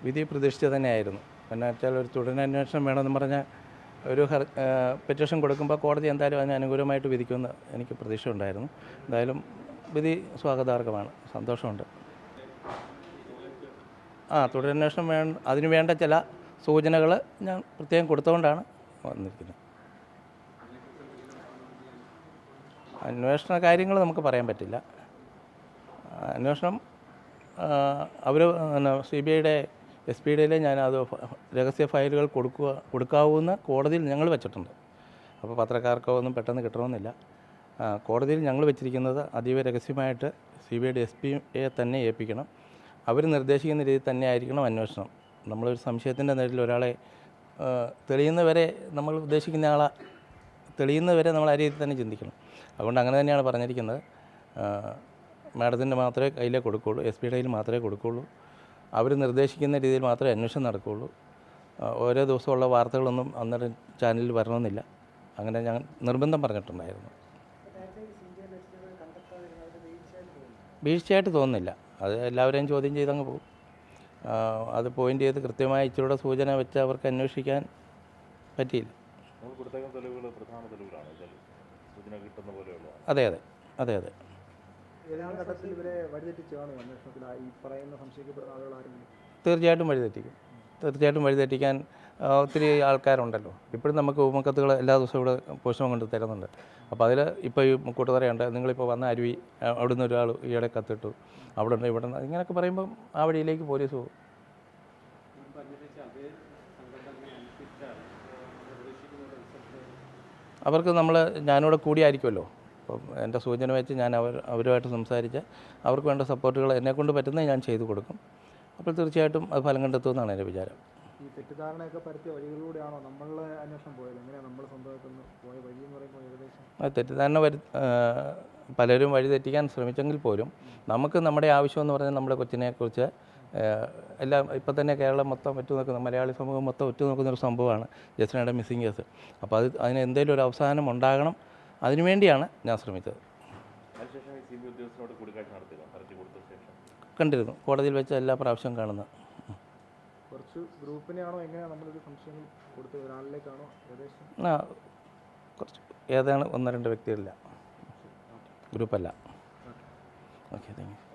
വിധി പ്രതീക്ഷിച്ചത് തന്നെയായിരുന്നു. കാരണം വെച്ചാൽ ഒരു തുടരന്വേഷണം വേണമെന്ന് പറഞ്ഞാൽ ഒരു പെറ്റീഷൻ കൊടുക്കുമ്പോൾ കോടതി എന്തായാലും അതിന് അനുകൂലമായിട്ട് വിധിക്കുമെന്ന് എനിക്ക് പ്രതീക്ഷ ഉണ്ടായിരുന്നു. എന്തായാലും വിധി സ്വാഗതാർഹമാണ്, സന്തോഷമുണ്ട്. തുടരന്വേഷണം അതിന് വേണ്ട ചില സൂചനകൾ ഞാൻ പ്രത്യേകം കൊടുത്തുകൊണ്ടാണ് വന്നിരിക്കുന്നത്. അന്വേഷണ കാര്യങ്ങൾ നമുക്ക് പറയാൻ പറ്റില്ല. അന്വേഷണം അവർ CBIയുടെ SPDയിലെ ഞാനത് രഹസ്യ ഫയലുകൾ കൊടുക്കാവൂന്ന കോടതിയിൽ ഞങ്ങൾ വെച്ചിട്ടുണ്ട്. അപ്പോൾ പത്രക്കാർക്കോ ഒന്നും പെട്ടെന്ന് കിട്ടണമെന്നില്ല. കോടതിയിൽ ഞങ്ങൾ വെച്ചിരിക്കുന്നത് അതീവ രഹസ്യമായിട്ട് CBIയുടെ SPയെ തന്നെ ഏൽപ്പിക്കണം. അവർ നിർദ്ദേശിക്കുന്ന രീതിയിൽ തന്നെ ആയിരിക്കണം അന്വേഷണം. നമ്മളൊരു സംശയത്തിൻ്റെ നേരിൽ ഒരാളെ തെളിയുന്നവരെ നമ്മൾ ഉദ്ദേശിക്കുന്ന ആളെ തെളിയുന്നവരെ നമ്മൾ ആ രീതിയിൽ തന്നെ ചിന്തിക്കണം. അതുകൊണ്ട് അങ്ങനെ തന്നെയാണ് പറഞ്ഞിരിക്കുന്നത്. മാഡത്തിൻ്റെ മാത്രമേ കയ്യിലേ കൊടുക്കുകയുള്ളൂ, SPയുടെ കയ്യിൽ മാത്രമേ കൊടുക്കുകയുള്ളൂ. അവർ നിർദ്ദേശിക്കുന്ന രീതിയിൽ മാത്രമേ അന്വേഷണം നടക്കുകയുള്ളൂ. ഓരോ ദിവസമുള്ള വാർത്തകളൊന്നും അന്നേരം ചാനലിൽ വരണമെന്നില്ല. അങ്ങനെ ഞാൻ നിർബന്ധം പറഞ്ഞിട്ടുണ്ടായിരുന്നു. വീഴ്ചയായിട്ട് തോന്നുന്നില്ല. അത് എല്ലാവരെയും ചോദ്യം ചെയ്തങ്ങ് പോകും. അത് പോയിൻ്റ് ചെയ്ത് കൃത്യമായി ഇച്ചിരൂടെ സൂചന വെച്ച് അവർക്ക് അന്വേഷിക്കാൻ പറ്റിയില്ല. അതെ അതെ അതെ അതെ തീർച്ചയായിട്ടും വഴിതെറ്റിക്കാൻ ഒത്തിരി ആൾക്കാരുണ്ടല്ലോ. ഇപ്പോഴും നമുക്ക് ഉപമുഖത്തുകൾ എല്ലാ ദിവസവും ഇവിടെ പോസ്റ്റ്മോർട്ടം കൊണ്ട് തരുന്നുണ്ട്. അപ്പോൾ അതിൽ ഇപ്പോൾ ഈ കൂട്ടുതറയുണ്ട്, നിങ്ങളിപ്പോൾ വന്ന അരുവി അവിടുന്ന് ഒരാൾ ഈയിടെ കത്തിട്ടു, അവിടെ ഉണ്ട് ഇവിടെ ഉണ്ട്, ഇങ്ങനെയൊക്കെ പറയുമ്പം ആ വഴിയിലേക്ക് പോലീസ് പോകും. അവർക്ക് ഞാനിവിടെ കൂടിയായിരിക്കുമല്ലോ. അപ്പം എൻ്റെ സൂചന വെച്ച് ഞാൻ അവരുമായിട്ട് സംസാരിച്ച് അവർക്ക് വേണ്ട സപ്പോർട്ടുകൾ എന്നെക്കൊണ്ട് പറ്റുന്നത് ഞാൻ ചെയ്തു കൊടുക്കും. അപ്പോൾ തീർച്ചയായിട്ടും അത് ഫലം കണ്ടെത്തുമെന്നാണ് എൻ്റെ വിചാരം. ഈ തെറ്റിദ്ധാരണയൊക്കെ പരത്തിയ വഴികളിലൂടെയാണോ നമ്മളുടെ അന്വേഷണം പോയത്? എങ്ങനെയാണ് നമ്മൾ സ്വന്തമായിട്ടൊന്ന് പോയ വഴി എന്ന് പറയുമ്പോൾ ഏകദേശം തെറ്റിദ്ധാരണ പലരും വഴിതെറ്റിക്കാൻ ശ്രമിച്ചെങ്കിൽ പോലും നമുക്ക് നമ്മുടെ ആവശ്യമെന്ന് പറഞ്ഞാൽ നമ്മുടെ കൊച്ചിനെക്കുറിച്ച് എല്ലാം ഇപ്പം തന്നെ കേരളം മൊത്തം നോക്കുന്ന മലയാളി സമൂഹം മൊത്തം നോക്കുന്നൊരു സംഭവമാണ് ജസ്റ്റിനയുടെ മിസ്സിംഗ് കേസ്. അപ്പോൾ അതിന് എന്തെങ്കിലും ഒരു അവസാനം ഉണ്ടാകണം, അതിനുവേണ്ടിയാണ് ഞാൻ ശ്രമിച്ചത്. കണ്ടിരുന്നു, കോടതിയിൽ വെച്ച് എല്ലാ പ്രാവശ്യവും കാണുന്നത്. കുറച്ച് ഗ്രൂപ്പിനെയാണോ എങ്ങനെയാണ് നമ്മളൊരു സംശയങ്ങൾ കൊടുത്തത്? ഒരാളിലേക്കാണോ ഏകദേശം? കുറച്ച് ഏതാണ് 1-2 വ്യക്തികളില്ല, ഗ്രൂപ്പല്ല. Okay, thank U.